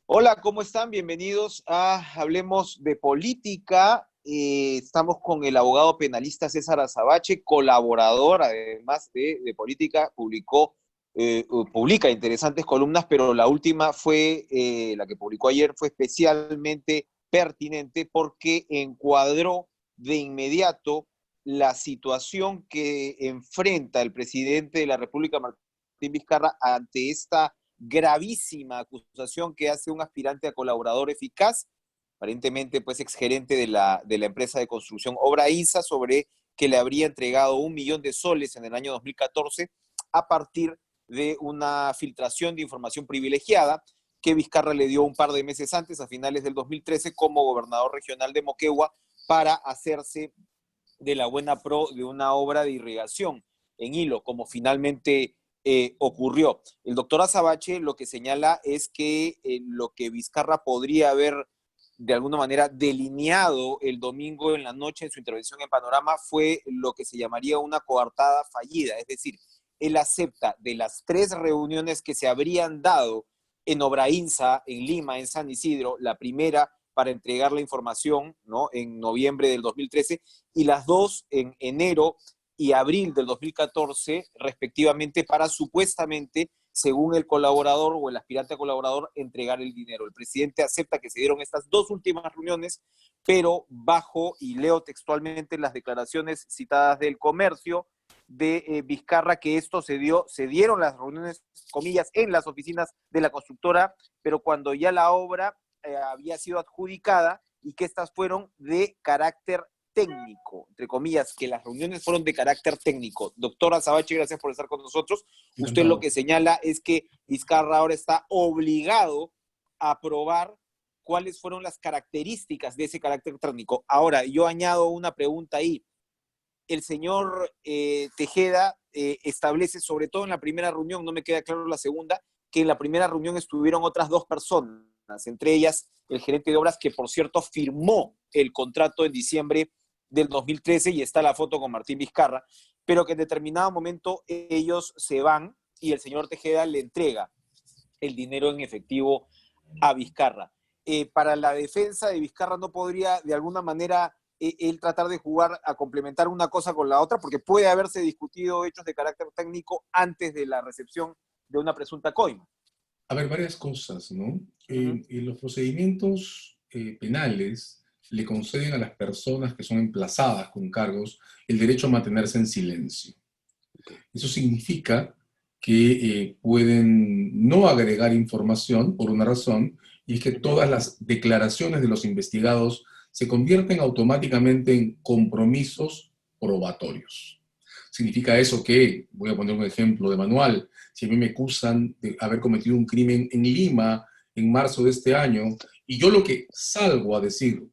Hola, ¿cómo están? Bienvenidos a Hablemos de Política. Estamos con el abogado penalista César Azabache, colaborador, además de política, publica interesantes columnas, pero la última fue, la que publicó ayer, fue especialmente pertinente porque encuadró de inmediato la situación que enfrenta el presidente de la República, Martín Vizcarra, ante esta gravísima acusación que hace un aspirante a colaborador eficaz, aparentemente pues exgerente de la empresa de construcción Obra INSA, sobre que le habría entregado 1 millón de soles en el año 2014 a partir de una filtración de información privilegiada que Vizcarra le dio un par de meses antes, a finales del 2013, como gobernador regional de Moquegua, para hacerse de la buena pro de una obra de irrigación en Hilo, como finalmente ocurrió. El doctor Azabache lo que señala es que lo que Vizcarra podría haber de alguna manera delineado el domingo en la noche en su intervención en Panorama fue lo que se llamaría una coartada fallida, es decir, él acepta de las 3 reuniones que se habrían dado en Obrainsa, en Lima, en San Isidro, la primera para entregar la información, ¿no?, en noviembre del 2013, y las dos en enero y abril del 2014, respectivamente, para supuestamente, según el colaborador o el aspirante a colaborador, entregar el dinero. El presidente acepta que se dieron estas 2 últimas reuniones, pero bajo, y leo textualmente las declaraciones citadas del Comercio, de Vizcarra, que esto se dieron las reuniones, comillas, en las oficinas de la constructora, pero cuando ya la obra había sido adjudicada y que estas fueron de carácter técnico, entre comillas, que las reuniones fueron de carácter técnico. Doctora Azabache, gracias por estar con nosotros. Usted lo Encantado. que señala es que Vizcarra ahora está obligado a probar cuáles fueron las características de ese carácter técnico. Ahora, yo añado una pregunta ahí. El señor Tejeda establece, sobre todo en la primera reunión, no me queda claro la segunda, que en la primera reunión estuvieron otras 2 personas, entre ellas el gerente de obras, que por cierto firmó el contrato en diciembre del 2013, y está la foto con Martín Vizcarra, pero que en determinado momento ellos se van y el señor Tejeda le entrega el dinero en efectivo a Vizcarra. Para la defensa de Vizcarra, ¿no podría de alguna manera él tratar de jugar a complementar una cosa con la otra? Porque puede haberse discutido hechos de carácter técnico antes de la recepción de una presunta coima. A ver, varias cosas, ¿no? Uh -huh. En los procedimientos penales le conceden a las personas que son emplazadas con cargos el derecho a mantenerse en silencio. Okay. Eso significa que pueden no agregar información por una razón, y es que Uh -huh. todas las declaraciones de los investigados se convierten automáticamente en compromisos probatorios. Significa eso que, voy a poner un ejemplo de manual, si a mí me acusan de haber cometido un crimen en Lima en marzo de este año, y yo lo que salgo a decir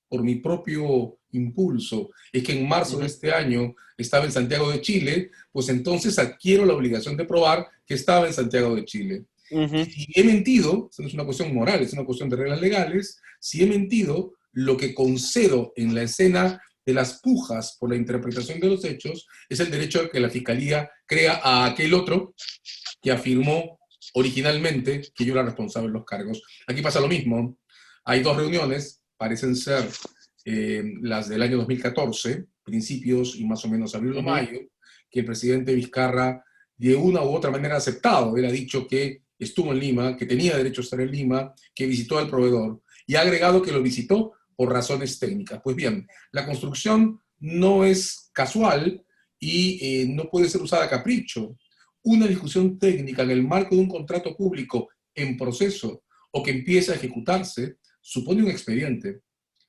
por mi propio impulso es que en Uh marzo de -huh. este año estaba en Santiago de Chile, pues entonces adquiero la obligación de probar que estaba en Santiago de Chile. Uh Y -huh. si he mentido, eso no es una cuestión moral, es una cuestión de reglas legales, si he mentido, lo que concedo en la escena de las pujas por la interpretación de los hechos es el derecho a que la fiscalía crea a aquel otro que afirmó originalmente que yo era responsable de los cargos. Aquí pasa lo mismo. Hay 2 reuniones, parecen ser las del año 2014, principios y más o menos abril o Uh -huh. mayo, que el presidente Vizcarra de una u otra manera ha aceptado. Él ha dicho que estuvo en Lima, que tenía derecho a estar en Lima, que visitó al proveedor, y ha agregado que lo visitó por razones técnicas. Pues bien, la construcción no es casual y no puede ser usada a capricho. Una discusión técnica en el marco de un contrato público en proceso o que empieza a ejecutarse supone un expediente.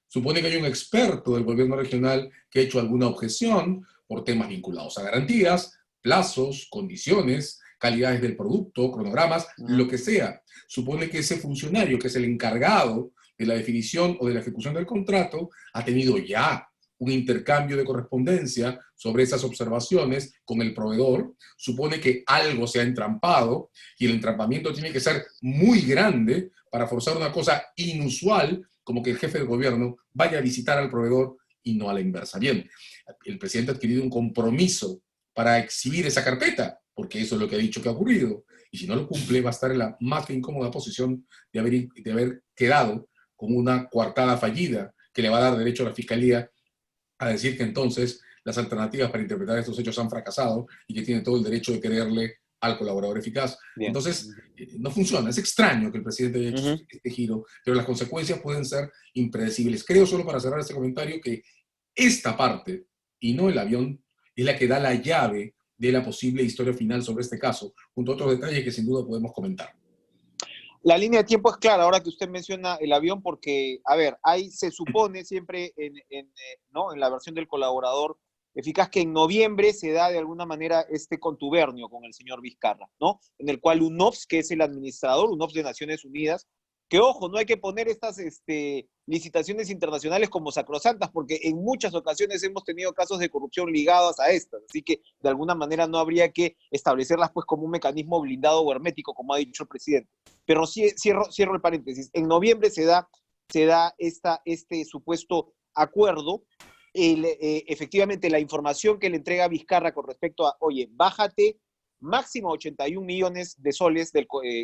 Supone que hay un experto del gobierno regional que ha hecho alguna objeción por temas vinculados a garantías, plazos, condiciones, calidades del producto, cronogramas, Uh -huh. lo que sea. Supone que ese funcionario, que es el encargado de la definición o de la ejecución del contrato, ha tenido ya un intercambio de correspondencia sobre esas observaciones con el proveedor. Supone que algo se ha entrampado y el entrampamiento tiene que ser muy grande para forzar una cosa inusual, como que el jefe del gobierno vaya a visitar al proveedor y no a la inversa. Bien, el presidente ha adquirido un compromiso para exhibir esa carpeta, porque eso es lo que ha dicho que ha ocurrido. y si no lo cumple va a estar en la más que incómoda posición de haber quedado con una coartada fallida que le va a dar derecho a la Fiscalía a decir que entonces las alternativas para interpretar estos hechos han fracasado y que tiene todo el derecho de creerle al colaborador eficaz. Bien. Entonces, no funciona. Es extraño que el presidente haya hecho Ujú. este giro, pero las consecuencias pueden ser impredecibles. Creo, solo para cerrar este comentario, que esta parte, y no el avión, es la que da la llave de la posible historia final sobre este caso, junto a otros detalles que sin duda podemos comentar. La línea de tiempo es clara, ahora que usted menciona el avión, porque, a ver, ahí se supone siempre ¿no? En la versión del colaborador eficaz que en noviembre se da de alguna manera este contubernio con el señor Vizcarra, ¿no? En el cual UNOPS, que es el administrador, UNOPS de Naciones Unidas, que ojo, no hay que poner estas licitaciones internacionales como sacrosantas, porque en muchas ocasiones hemos tenido casos de corrupción ligados a estas, así que de alguna manera no habría que establecerlas pues como un mecanismo blindado o hermético, como ha dicho el presidente. Pero sí, cierro el paréntesis. En noviembre se da este supuesto acuerdo. Efectivamente, la información que le entrega Vizcarra con respecto a, oye, bájate máximo 81 millones de soles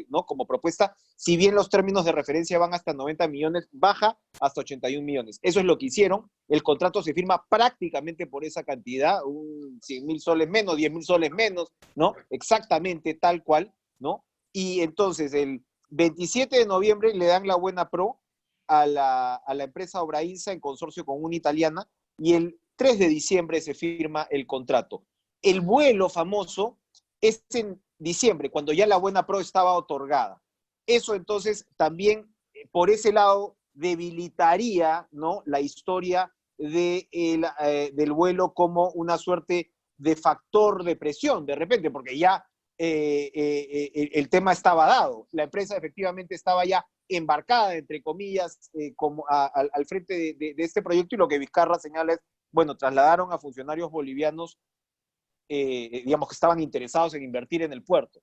¿no? Como propuesta, si bien los términos de referencia van hasta 90 millones, baja hasta 81 millones. Eso es lo que hicieron. El contrato se firma prácticamente por esa cantidad, 100.000 soles menos, 10.000 soles menos, ¿no? Exactamente tal cual, ¿no? Y entonces el 27 de noviembre le dan la buena pro a la empresa Obrainsa en consorcio con una italiana y el 3 de diciembre se firma el contrato. El vuelo famoso es en diciembre, cuando ya la buena pro estaba otorgada. Eso entonces también por ese lado debilitaría, ¿no? La historia del vuelo como una suerte de factor de presión de repente, porque ya el tema estaba dado. La empresa efectivamente estaba ya embarcada, entre comillas, al frente de este proyecto, y lo que Vizcarra señala es, bueno, trasladaron a funcionarios bolivianos, digamos, que estaban interesados en invertir en el puerto.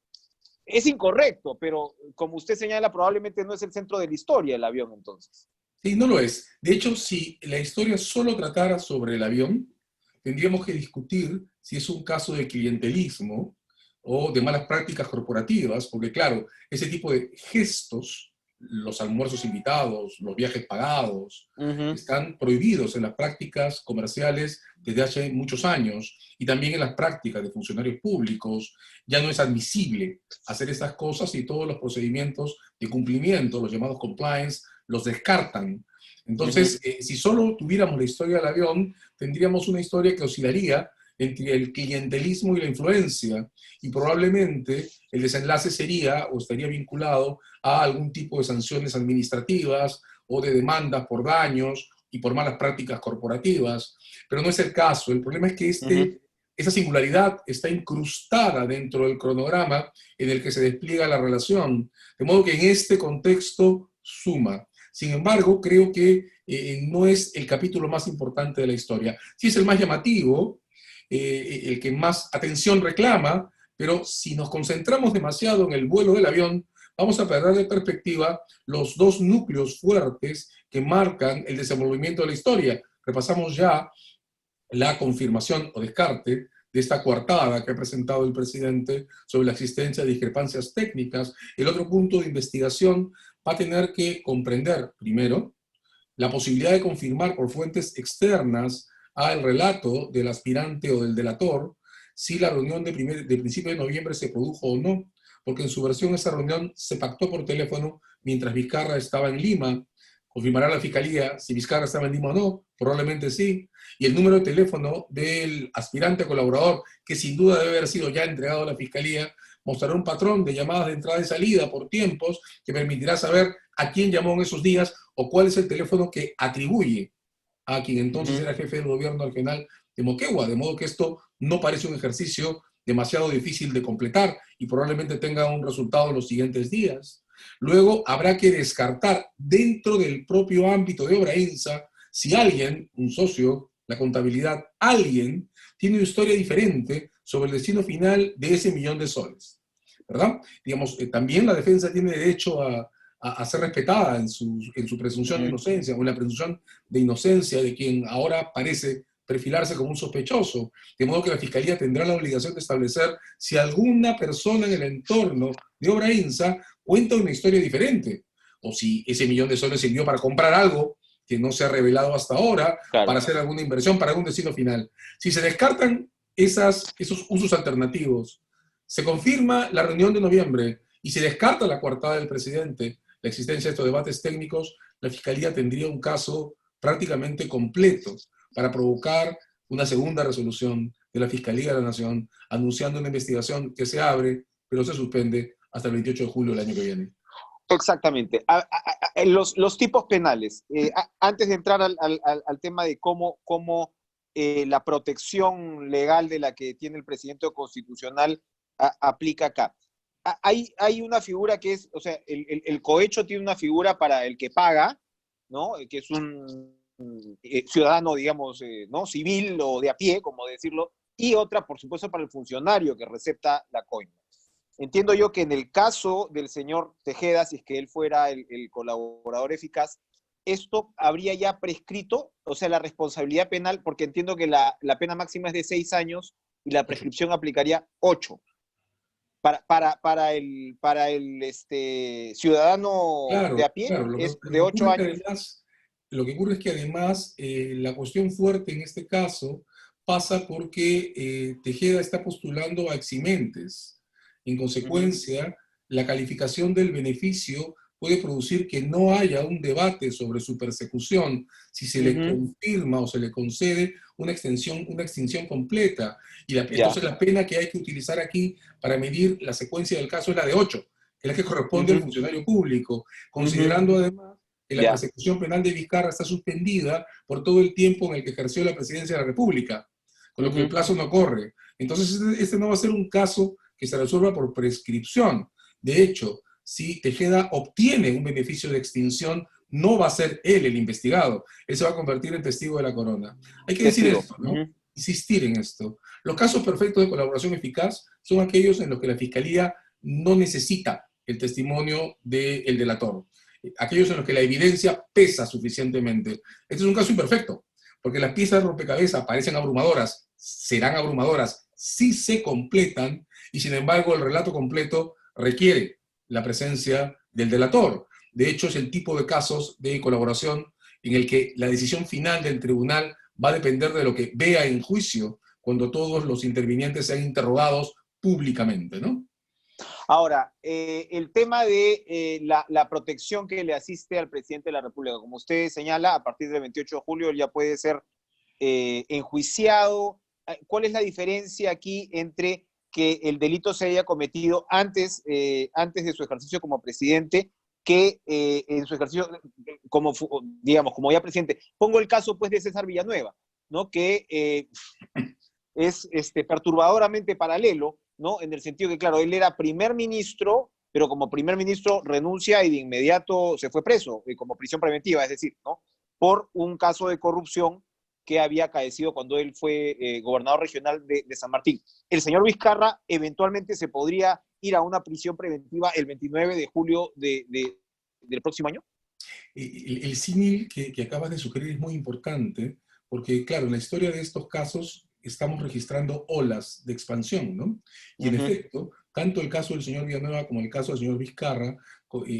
Es incorrecto, pero como usted señala, probablemente no es el centro de la historia el avión entonces. Sí, no lo es. De hecho, si la historia solo tratara sobre el avión, tendríamos que discutir si es un caso de clientelismo o de malas prácticas corporativas, porque claro, ese tipo de gestos, los almuerzos invitados, los viajes pagados, están prohibidos en las prácticas comerciales desde hace muchos años, y también en las prácticas de funcionarios públicos. Ya no es admisible hacer estas cosas, y todos los procedimientos de cumplimiento, los llamados compliance, los descartan. Entonces, si solo tuviéramos la historia del avión, tendríamos una historia que oscilaría entre el clientelismo y la influencia, y probablemente el desenlace sería o estaría vinculado a algún tipo de sanciones administrativas o de demandas por daños y por malas prácticas corporativas, pero no es el caso. El problema es que esa singularidad está incrustada dentro del cronograma en el que se despliega la relación, de modo que en este contexto suma. Sin embargo, creo que no es el capítulo más importante de la historia. Sí es el más llamativo, el que más atención reclama, pero si nos concentramos demasiado en el vuelo del avión, vamos a perder de perspectiva los dos núcleos fuertes que marcan el desenvolvimiento de la historia. Repasamos ya la confirmación o descarte de esta coartada que ha presentado el presidente sobre la existencia de discrepancias técnicas. El otro punto de investigación va a tener que comprender, primero, la posibilidad de confirmar por fuentes externas al relato del aspirante o del delator si la reunión de principio de noviembre se produjo o no, porque en su versión esa reunión se pactó por teléfono mientras Vizcarra estaba en Lima. Confirmará la Fiscalía si Vizcarra estaba en Lima o no, probablemente sí. Y el número de teléfono del aspirante colaborador, que sin duda debe haber sido ya entregado a la Fiscalía, mostrará un patrón de llamadas de entrada y salida por tiempos que permitirá saber a quién llamó en esos días o cuál es el teléfono que atribuye a quien entonces era jefe del gobierno regional de Moquegua. De modo que esto no parece un ejercicio demasiado difícil de completar y probablemente tenga un resultado en los siguientes días. Luego habrá que descartar dentro del propio ámbito de Obrainsa si alguien, un socio, la contabilidad, alguien, tiene una historia diferente sobre el destino final de ese millón de soles, ¿verdad? Digamos, también la defensa tiene derecho a ser respetada en su presunción de inocencia, o en la presunción de inocencia de quien ahora parece perfilarse como un sospechoso, de modo que la Fiscalía tendrá la obligación de establecer si alguna persona en el entorno de Obrainsa cuenta una historia diferente, o si ese millón de soles sirvió para comprar algo que no se ha revelado hasta ahora, para Claro. hacer alguna inversión, para algún destino final. Si se descartan esos usos alternativos, se confirma la reunión de noviembre y se descarta la coartada del presidente, la existencia de estos debates técnicos, la Fiscalía tendría un caso prácticamente completo para provocar una segunda resolución de la Fiscalía de la Nación anunciando una investigación que se abre, pero se suspende hasta el 28 de julio del año que viene. Exactamente. Los tipos penales. Antes de entrar al tema de cómo la protección legal de la que tiene el presidente constitucional aplica acá. Hay una figura que es, o sea, el cohecho tiene una figura para el que paga, ¿no? Que es un ciudadano, digamos, ¿no? Civil o de a pie, como decirlo, y otra, por supuesto, para el funcionario que recepta la coima. Entiendo yo que en el caso del señor Tejeda, si es que él fuera el colaborador eficaz, esto habría ya prescrito, o sea, la responsabilidad penal, porque entiendo que la pena máxima es de 6 años y la prescripción aplicaría 8. Para el ciudadano Claro, de a pie claro. es Lo de que 8 ocurre es que años. además, lo que ocurre es que además la cuestión fuerte en este caso pasa porque Tejeda está postulando a eximentes. En consecuencia, la calificación del beneficio puede producir que no haya un debate sobre su persecución si se le confirma o se le concede una extinción completa. Y Ya. entonces la pena que hay que utilizar aquí para medir la secuencia del caso es la de 8, que es la que corresponde al funcionario público, considerando además que la Ya. persecución penal de Vizcarra está suspendida por todo el tiempo en el que ejerció la presidencia de la República, con lo que el plazo no corre. Entonces este no va a ser un caso que se resuelva por prescripción. De hecho, si Tejeda obtiene un beneficio de extinción, no va a ser él el investigado. Él se va a convertir en testigo de la corona. Hay que decir esto, ¿no? Insistir en esto. Los casos perfectos de colaboración eficaz son aquellos en los que la Fiscalía no necesita el testimonio del delator. Aquellos en los que la evidencia pesa suficientemente. Este es un caso imperfecto, porque las piezas de rompecabezas parecen abrumadoras, serán abrumadoras si se completan, y sin embargo el relato completo requiere la presencia del delator. De hecho, es el tipo de casos de colaboración en el que la decisión final del tribunal va a depender de lo que vea en juicio cuando todos los intervinientes sean interrogados públicamente, ¿no? Ahora, el tema de la protección que le asiste al presidente de la República, como usted señala, a partir del 28 de julio ya puede ser enjuiciado. ¿Cuál es la diferencia aquí entre que el delito se haya cometido antes de su ejercicio como presidente que en su ejercicio como, digamos, como ya presidente? Pongo el caso, pues, de César Villanueva, ¿no? Que es perturbadoramente paralelo, ¿no? En el sentido que, claro, él era primer ministro, pero como primer ministro renuncia y de inmediato se fue preso, como prisión preventiva, es decir, ¿no? Por un caso de corrupción que había acaecido cuando él fue gobernador regional de San Martín. El señor Vizcarra eventualmente se podría ir a una prisión preventiva el 29 de julio del próximo año. El símil que acabas de sugerir es muy importante, porque, claro, en la historia de estos casos estamos registrando olas de expansión, ¿no? Y en efecto, tanto el caso del señor Villanueva como el caso del señor Vizcarra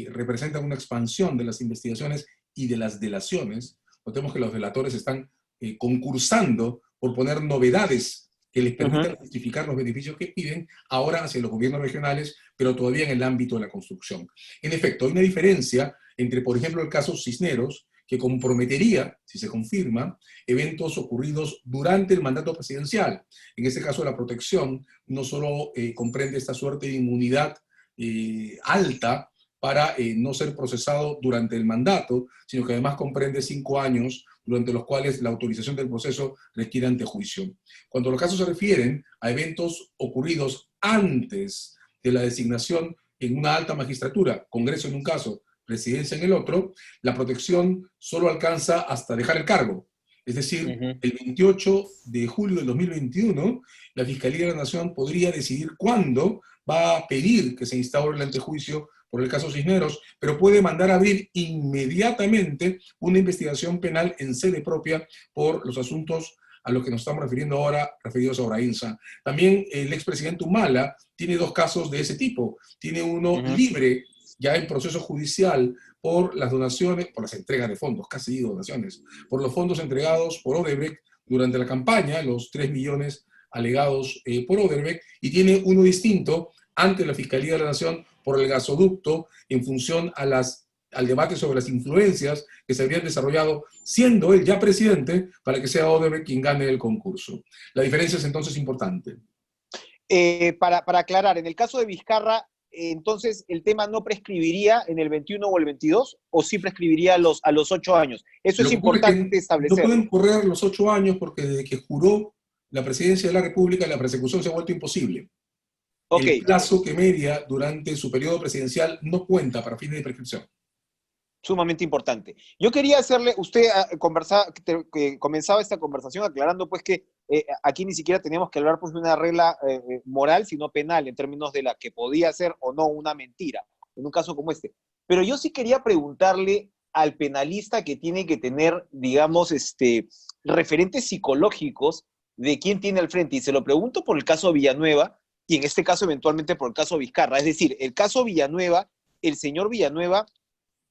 representan una expansión de las investigaciones y de las delaciones. Notemos que los delatores están concursando por poner novedades que les permitan justificar los beneficios que piden ahora hacia los gobiernos regionales, pero todavía en el ámbito de la construcción. En efecto, hay una diferencia entre, por ejemplo, el caso Cisneros, que comprometería, si se confirma, eventos ocurridos durante el mandato presidencial. En este caso, la protección no solo comprende esta suerte de inmunidad alta para no ser procesado durante el mandato, sino que además comprende 5 años durante los cuales la autorización del proceso requiere antejuicio. Cuando los casos se refieren a eventos ocurridos antes de la designación en una alta magistratura, Congreso en un caso, presidencia en el otro, la protección solo alcanza hasta dejar el cargo. Es decir, el 28 de julio del 2021, la Fiscalía de la Nación podría decidir cuándo va a pedir que se instaure el antejuicio por el caso Cisneros, pero puede mandar a abrir inmediatamente una investigación penal en sede propia por los asuntos a los que nos estamos refiriendo ahora, referidos a Obrainsa. También el expresidente Humala tiene 2 casos de ese tipo. Tiene uno libre, ya en proceso judicial, por las donaciones, por las entregas de fondos, casi donaciones, por los fondos entregados por Odebrecht durante la campaña, los 3 millones alegados por Odebrecht, y tiene uno distinto ante la Fiscalía de la Nación por el gasoducto en función al debate sobre las influencias que se habían desarrollado, siendo él ya presidente, para que sea Odebrecht quien gane el concurso. La diferencia es entonces importante. Para aclarar, en el caso de Vizcarra, entonces el tema no prescribiría en el 21 o el 22, o sí prescribiría a los 8 años. Eso es importante establecer. No pueden correr los 8 años porque desde que juró la presidencia de la República, la persecución se ha vuelto imposible. Okay. El plazo que media durante su periodo presidencial no cuenta para fines de prescripción. Sumamente importante. Yo quería hacerle, usted que comenzaba esta conversación aclarando pues que aquí ni siquiera teníamos que hablar pues de una regla moral, sino penal, en términos de la que podía ser o no una mentira, en un caso como este. Pero yo sí quería preguntarle al penalista que tiene que tener, digamos, referentes psicológicos de quién tiene al frente, y se lo pregunto por el caso Villanueva, y en este caso eventualmente por el caso Vizcarra. Es decir, el caso Villanueva, el señor Villanueva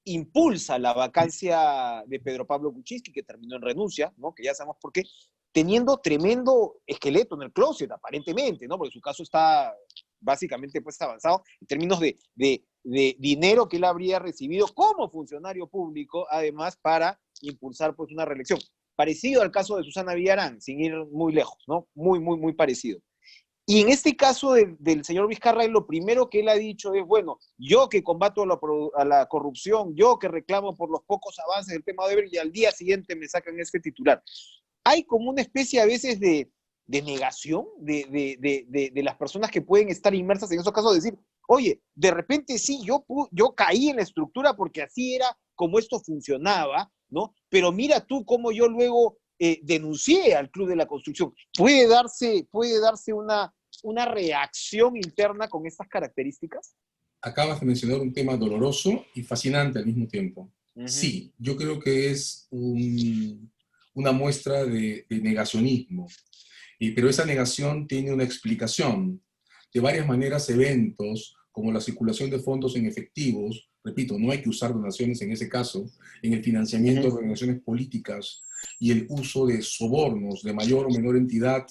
impulsa la vacancia de Pedro Pablo Kuczynski, que terminó en renuncia, ¿no? Que ya sabemos por qué, teniendo tremendo esqueleto en el closet, aparentemente, ¿no? Porque su caso está básicamente pues avanzado en términos de dinero que él habría recibido como funcionario público, además, para impulsar pues una reelección. Parecido al caso de Susana Villarán, sin ir muy lejos, ¿no? Muy parecido. Y en este caso del señor Vizcarra, lo primero que él ha dicho es, bueno, yo que combato a la corrupción, yo que reclamo por los pocos avances del tema de Odebrecht, y al día siguiente me sacan este titular. Hay como una especie a veces de negación de las personas que pueden estar inmersas en esos casos, de decir, oye, de repente sí, yo caí en la estructura porque así era como esto funcionaba, ¿no? Pero mira tú cómo yo luego denuncié al Club de la Construcción. ¿Puede darse una reacción interna con estas características? Acabas de mencionar un tema doloroso y fascinante al mismo tiempo. Sí, yo creo que es una muestra de negacionismo, pero esa negación tiene una explicación. De varias maneras, eventos como la circulación de fondos en efectivos, repito, no hay que usar donaciones en ese caso, en el financiamiento de organizaciones políticas y el uso de sobornos de mayor o menor entidad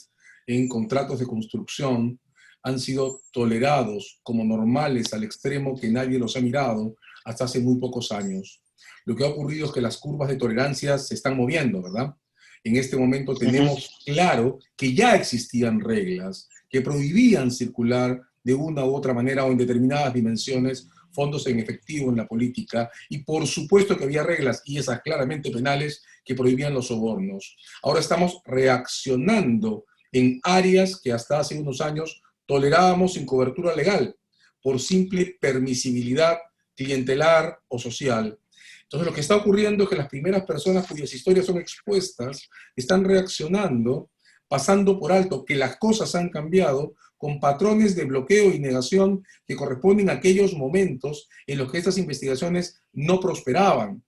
en contratos de construcción, han sido tolerados como normales al extremo que nadie los ha mirado hasta hace muy pocos años. Lo que ha ocurrido es que las curvas de tolerancia se están moviendo, ¿verdad? En este momento tenemos claro que ya existían reglas que prohibían circular de una u otra manera o en determinadas dimensiones fondos en efectivo en la política, y por supuesto que había reglas, y esas claramente penales, que prohibían los sobornos. Ahora estamos reaccionando en áreas que hasta hace unos años tolerábamos sin cobertura legal, por simple permisibilidad clientelar o social. Entonces lo que está ocurriendo es que las primeras personas cuyas historias son expuestas están reaccionando, pasando por alto que las cosas han cambiado, con patrones de bloqueo y negación que corresponden a aquellos momentos en los que estas investigaciones no prosperaban.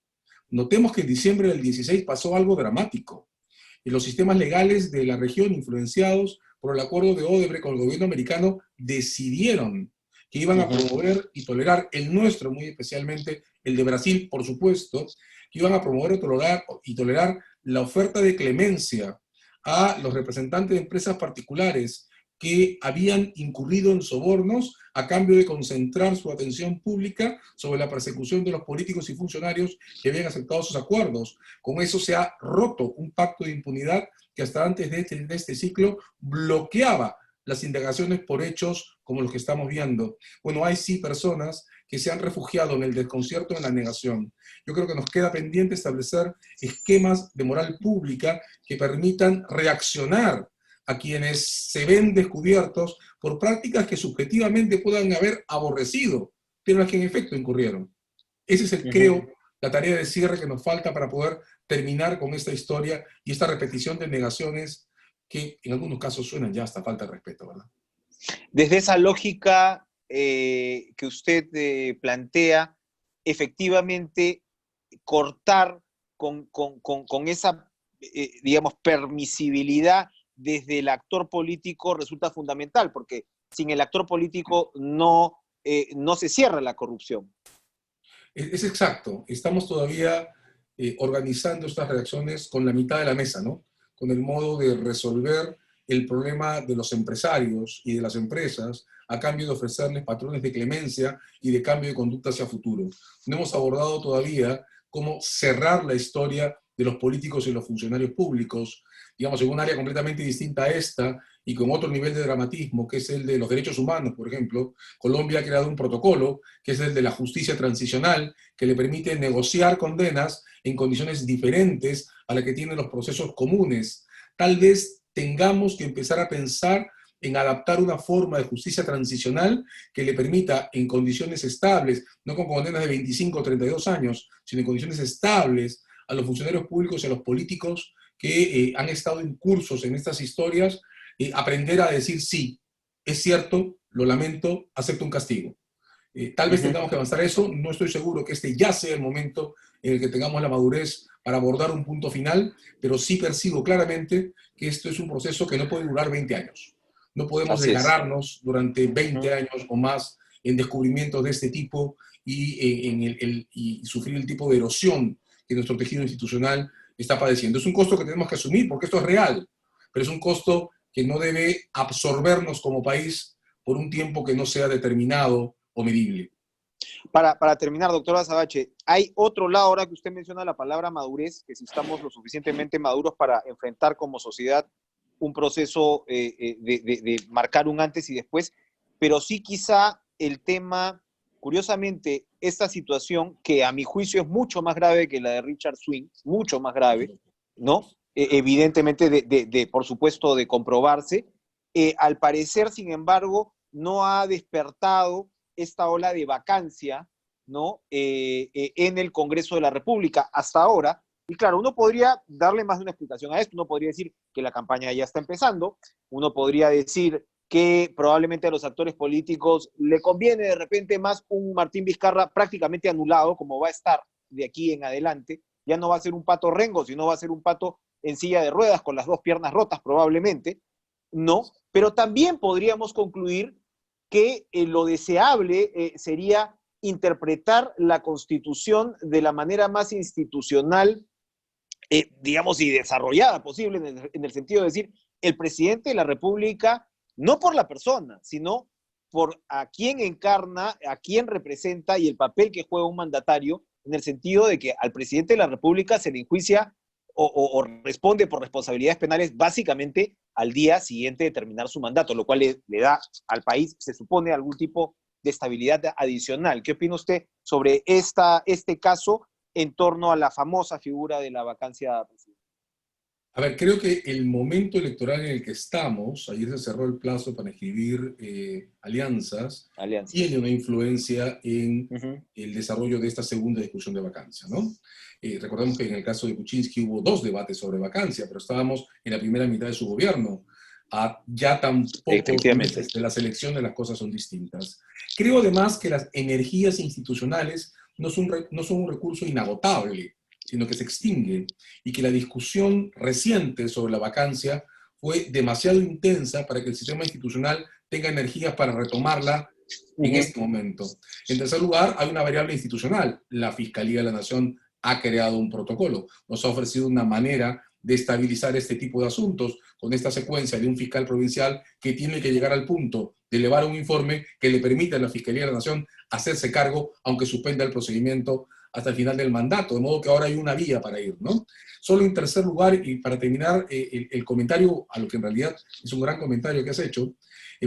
Notemos que en diciembre del 16 pasó algo dramático. Y los sistemas legales de la región, influenciados por el acuerdo de Odebrecht con el gobierno americano, decidieron que iban a promover y tolerar el nuestro, muy especialmente el de Brasil, por supuesto, que iban a promover y tolerar la oferta de clemencia a los representantes de empresas particulares que habían incurrido en sobornos a cambio de concentrar su atención pública sobre la persecución de los políticos y funcionarios que habían aceptado sus acuerdos. Con eso se ha roto un pacto de impunidad que hasta antes de este ciclo bloqueaba las indagaciones por hechos como los que estamos viendo. Bueno, hay sí personas que se han refugiado en el desconcierto, en la negación. Yo creo que nos queda pendiente establecer esquemas de moral pública que permitan reaccionar a quienes se ven descubiertos por prácticas que subjetivamente puedan haber aborrecido, pero las que en efecto incurrieron. Ese es creo, la tarea de cierre que nos falta para poder terminar con esta historia y esta repetición de negaciones que en algunos casos suenan ya hasta falta de respeto, ¿verdad? Desde esa lógica que usted plantea, efectivamente cortar con esa digamos, permisibilidad desde el actor político resulta fundamental, porque sin el actor político no se cierra la corrupción. Es exacto. Estamos todavía organizando estas redacciones con la mitad de la mesa, ¿no? Con el modo de resolver el problema de los empresarios y de las empresas a cambio de ofrecerles patrones de clemencia y de cambio de conducta hacia futuro. No hemos abordado todavía cómo cerrar la historia de los políticos y los funcionarios públicos, digamos, en un área completamente distinta a esta y con otro nivel de dramatismo, que es el de los derechos humanos, por ejemplo. Colombia ha creado un protocolo, que es el de la justicia transicional, que le permite negociar condenas en condiciones diferentes a las que tienen los procesos comunes. Tal vez tengamos que empezar a pensar en adaptar una forma de justicia transicional que le permita, en condiciones estables, no con condenas de 25 o 32 años, sino en condiciones estables, a los funcionarios públicos y a los políticos que han estado incursos en estas historias, aprender a decir sí, es cierto, lo lamento, acepto un castigo. Tal vez tengamos que avanzar eso, no estoy seguro que este ya sea el momento en el que tengamos la madurez para abordar un punto final, pero sí percibo claramente que esto es un proceso que no puede durar 20 años. No podemos desgarrarnos durante 20 años o más en descubrimientos de este tipo y sufrir el tipo de erosión que nuestro tejido institucional está padeciendo. Es un costo que tenemos que asumir porque esto es real, pero es un costo que no debe absorbernos como país por un tiempo que no sea determinado o medible. Para terminar, doctor Azabache, hay otro lado, ahora que usted menciona la palabra madurez, que si estamos lo suficientemente maduros para enfrentar como sociedad un proceso de marcar un antes y después, pero sí quizá el tema, curiosamente, esta situación que a mi juicio es mucho más grave que la de Richard Swing, mucho más grave, ¿no? Evidentemente, por supuesto, de comprobarse, al parecer, sin embargo, no ha despertado esta ola de vacancia, ¿no? En el Congreso de la República hasta ahora. Y claro, uno podría darle más de una explicación a esto, uno podría decir que la campaña ya está empezando, uno podría decir que probablemente a los actores políticos le conviene de repente más un Martín Vizcarra prácticamente anulado, como va a estar de aquí en adelante, ya no va a ser un Pato Rengo, sino va a ser un Pato en silla de ruedas con las dos piernas rotas probablemente, ¿no? Pero también podríamos concluir que lo deseable sería interpretar la Constitución de la manera más institucional, digamos, y desarrollada posible, en el sentido de decir, el presidente de la República, no por la persona, sino por a quién encarna, a quién representa y el papel que juega un mandatario, en el sentido de que al presidente de la República se le enjuicia o responde por responsabilidades penales básicamente al día siguiente de terminar su mandato, lo cual le da al país, se supone, algún tipo de estabilidad adicional. ¿Qué opina usted sobre este caso en torno a la famosa figura de la vacancia presidencial? A ver, creo que el momento electoral en el que estamos, ayer se cerró el plazo para escribir alianzas, tiene una influencia en el desarrollo de esta segunda discusión de vacancia, ¿no? Recordemos que en el caso de Kuczynski hubo 2 debates sobre vacancia, pero estábamos en la primera mitad de su gobierno. Ya tan pocos meses de las elecciones las cosas son distintas. Creo además que las energías institucionales no son un recurso inagotable, sino que se extingue, y que la discusión reciente sobre la vacancia fue demasiado intensa para que el sistema institucional tenga energías para retomarla en este momento. En tercer lugar, hay una variable institucional. La Fiscalía de la Nación ha creado un protocolo, nos ha ofrecido una manera de estabilizar este tipo de asuntos con esta secuencia de un fiscal provincial que tiene que llegar al punto de elevar un informe que le permita a la Fiscalía de la Nación hacerse cargo, aunque suspenda el procedimiento hasta el final del mandato, de modo que ahora hay una vía para ir, ¿no? Solo en tercer lugar, y para terminar el comentario, a lo que en realidad es un gran comentario que has hecho,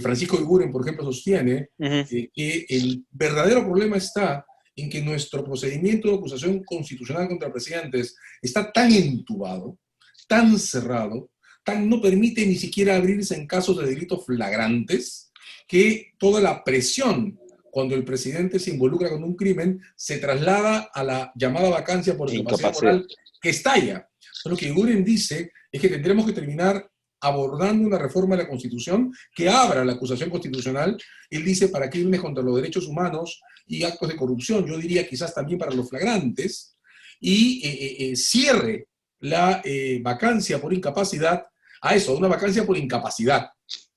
Francisco Iguren, por ejemplo, sostiene que el verdadero problema está en que nuestro procedimiento de acusación constitucional contra presidentes está tan entubado, tan cerrado, no permite ni siquiera abrirse en casos de delitos flagrantes, que toda la presión cuando el presidente se involucra con un crimen, se traslada a la llamada vacancia por incapacidad moral que estalla. Lo que Iguren dice es que tendremos que terminar abordando una reforma de la Constitución que abra la acusación constitucional, él dice, para crímenes contra los derechos humanos y actos de corrupción, yo diría quizás también para los flagrantes, y cierre la vacancia por incapacidad a eso, a una vacancia por incapacidad.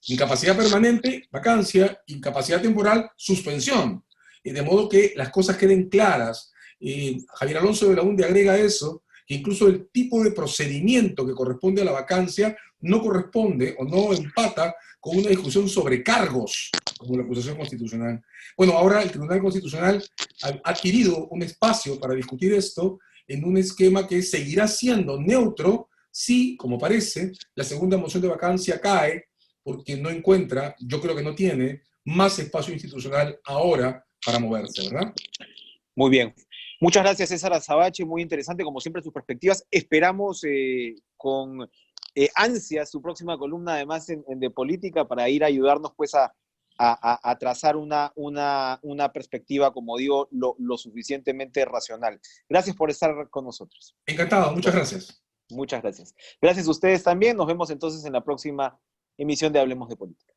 Incapacidad permanente, vacancia; incapacidad temporal, suspensión. De modo que las cosas queden claras. Javier Alonso de Belaúnde agrega eso, que incluso el tipo de procedimiento que corresponde a la vacancia no corresponde o no empata con una discusión sobre cargos, como la acusación constitucional. Bueno, ahora el Tribunal Constitucional ha adquirido un espacio para discutir esto en un esquema que seguirá siendo neutro si, como parece, la segunda moción de vacancia cae porque no encuentra, yo creo que no tiene, más espacio institucional ahora para moverse, ¿verdad? Muy bien. Muchas gracias, César Azabache. Muy interesante, como siempre, sus perspectivas. Esperamos con ansias su próxima columna, además, en De Política, para ir a ayudarnos, pues, a trazar una perspectiva, como digo, lo suficientemente racional. Gracias por estar con nosotros. Encantado, muchas gracias. Muchas gracias. Gracias a ustedes también. Nos vemos entonces en la próxima emisión de Hablemos de Política.